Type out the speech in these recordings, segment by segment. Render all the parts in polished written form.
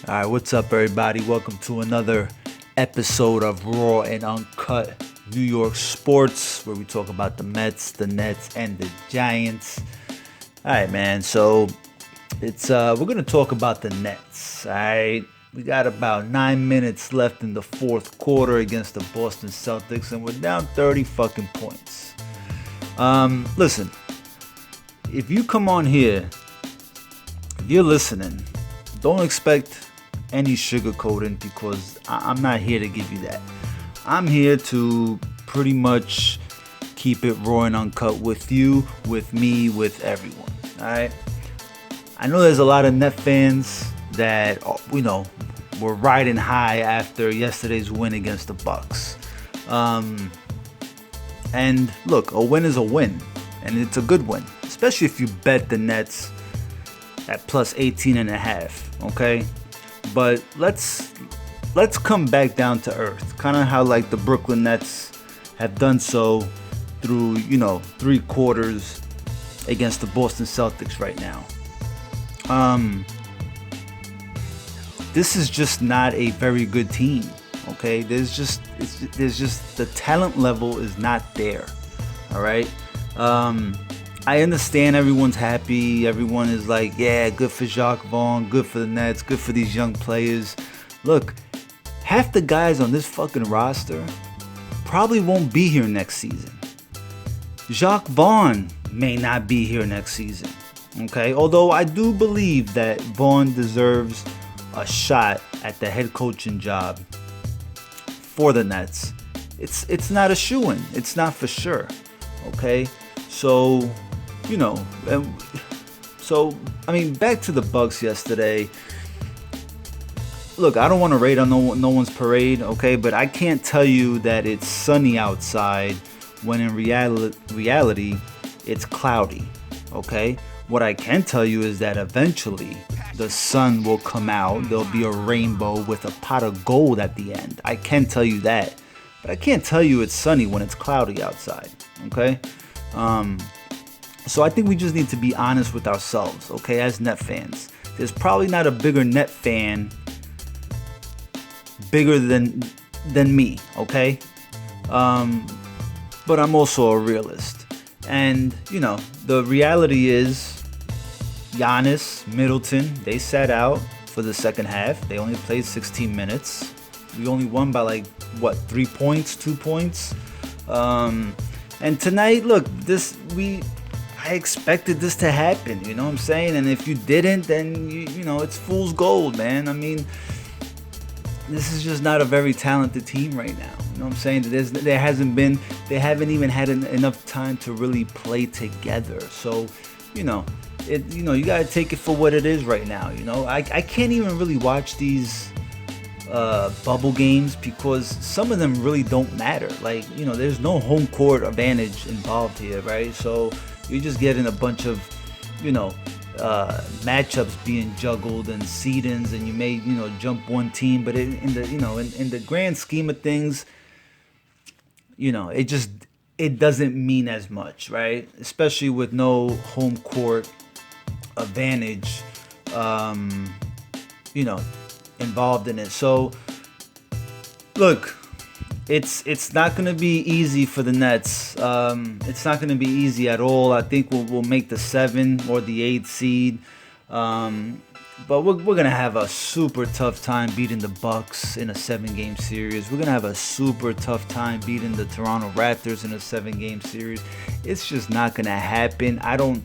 All right, what's up, everybody? Welcome to another episode of RAW and UNCUT New York Sports, where we talk about the Mets, the Nets, and the Giants. All right, man. So we're gonna talk about the Nets. All right, we got about 9 minutes left in the fourth quarter against the Boston Celtics, and we're down 30 fucking points. Listen, if you come on here, if you're listening, don't expect any sugarcoating because I'm not here to give you that. I'm here to pretty much keep it raw and uncut with you, with me, with everyone. All right. I know there's a lot of Net fans that were riding high after yesterday's win against the Bucks. And look, a win is a win, and it's a good win, especially if you bet the Nets at plus 18.5. Okay. But let's come back down to earth, kind of how like the Brooklyn Nets have done so through 3 quarters against the Boston Celtics right now. This is just not a very good team. Okay, there's just the talent level is not there. All right. I understand everyone's happy. Everyone is like, yeah, good for Jacques Vaughn, good for the Nets, good for these young players. Look, half the guys on this fucking roster probably won't be here next season. Jacques Vaughn may not be here next season. Okay, although I do believe that Vaughn deserves a shot at the head coaching job for the Nets. It's not a shoo-in. It's not for sure. Okay, so back to the Bucks yesterday. Look, I don't want to raid on no one's parade, okay? But I can't tell you that it's sunny outside when in reality it's cloudy, okay? What I can tell you is that eventually the sun will come out. There'll be a rainbow with a pot of gold at the end. I can tell you that. But I can't tell you it's sunny when it's cloudy outside, okay? So I think we just need to be honest with ourselves, okay, as Net fans. There's probably not a bigger Net fan bigger than me, okay? But I'm also a realist. And, the reality is Giannis, Middleton, they sat out for the second half. They only played 16 minutes. We only won by 3 points, 2 points. And tonight, look, I expected this to happen, you know what I'm saying? And if you didn't, then it's fool's gold, man. I mean, this is just not a very talented team right now. You know what I'm saying? They haven't even had enough time to really play together. So, you gotta take it for what it is right now. I can't even really watch these bubble games because some of them really don't matter. There's no home court advantage involved here, right? So you're just getting a bunch of, matchups being juggled and seedings, and you may, jump one team, but in the grand scheme of things, it doesn't mean as much, right? Especially with no home court advantage, involved in it. So look, it's not going to be easy for the Nets. It's not going to be easy at all. I think we'll make the 7 or the 8 seed. But we're going to have a super tough time beating the Bucks in a 7-game series. We're going to have a super tough time beating the Toronto Raptors in a 7-game series. It's just not going to happen. I don't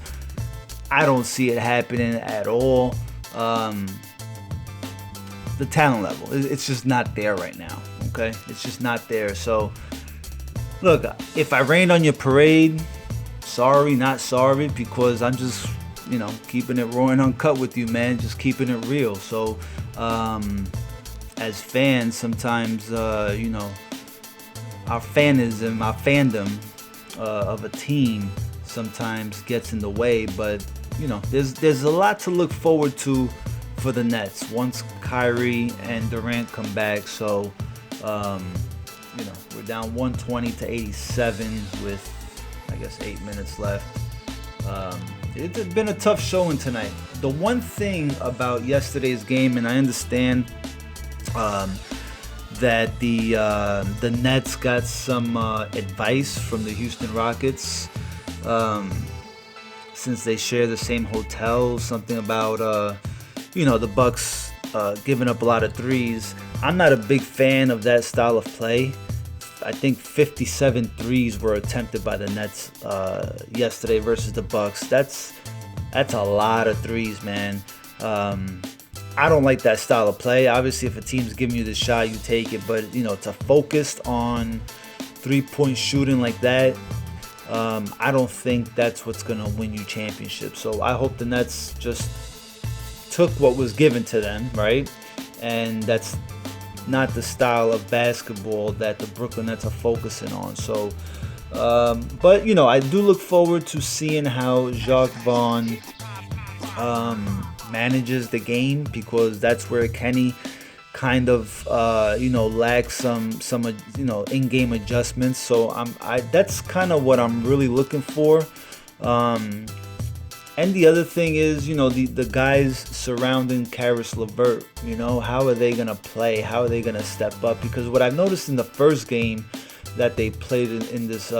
see it happening at all. The talent level, it's just not there right now, okay? It's just not there. So, look, if I rained on your parade, sorry, not sorry, because I'm just, keeping it raw and uncut with you, man, just keeping it real. So, as fans, sometimes, our fandom of a team sometimes gets in the way, but, there's a lot to look forward to for the Nets once Kyrie and Durant come back. So we're down 120 to 87 with I guess 8 minutes left. it's been a tough showing tonight. The one thing about yesterday's game, and I understand that the Nets got some advice from the Houston Rockets, since they share the same hotel. Something about the Bucks giving up a lot of threes. I'm not a big fan of that style of play. I think 57 threes were attempted by the Nets yesterday versus the Bucks. That's a lot of threes, man. I don't like that style of play. Obviously, if a team's giving you the shot, you take it. But to focus on three-point shooting like that, I don't think that's what's gonna win you championships. So I hope the Nets just took what was given to them, right? And that's not the style of basketball that the Brooklyn Nets are focusing on. So, but I do look forward to seeing how Jacques Vaughn manages the game, because that's where Kenny kind of lacks some in-game adjustments. So that's kind of what I'm really looking for. And the other thing is, the guys surrounding Caris LeVert, how are they going to play? How are they going to step up? Because what I've noticed in the first game that they played in this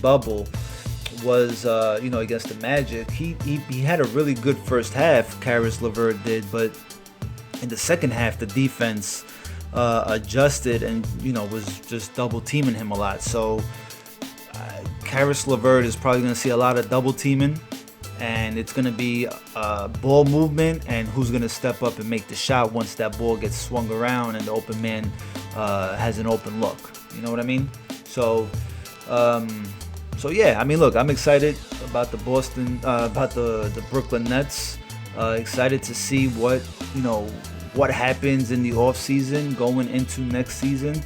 bubble was, against the Magic, he had a really good first half, Caris LeVert did, but in the second half, the defense adjusted and, was just double teaming him a lot. So Caris LeVert is probably going to see a lot of double teaming. And it's going to be ball movement and who's going to step up and make the shot once that ball gets swung around and the open man has an open look. You know what I mean? So yeah. I mean, look, I'm excited about the Brooklyn Nets. Excited to see what happens in the offseason going into next season.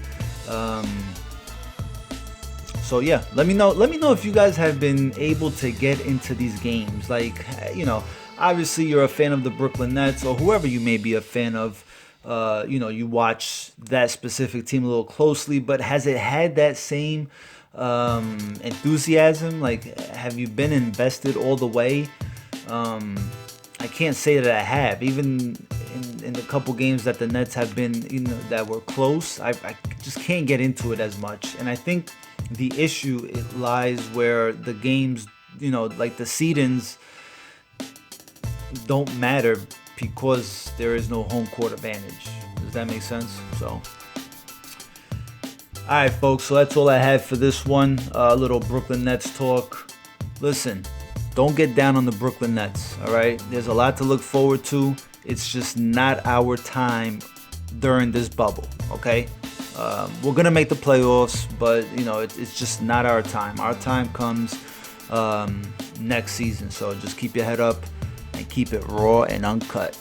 So yeah, let me know if you guys have been able to get into these games. Like, obviously you're a fan of the Brooklyn Nets or whoever you may be a fan of. You watch that specific team a little closely, but has it had that same enthusiasm? Like, have you been invested all the way? I can't say that I have. Even in the couple games that the Nets have been, that were close, I just can't get into it as much. And I think the issue lies where the games, like the seedings don't matter because there is no home court advantage. Does that make sense? So, all right, folks. So that's all I had for this one. A little Brooklyn Nets talk. Listen, don't get down on the Brooklyn Nets. All right, there's a lot to look forward to. It's just not our time during this bubble. Okay. We're gonna make the playoffs, but it's just not our time. Our time comes next season. So just keep your head up and keep it raw and uncut.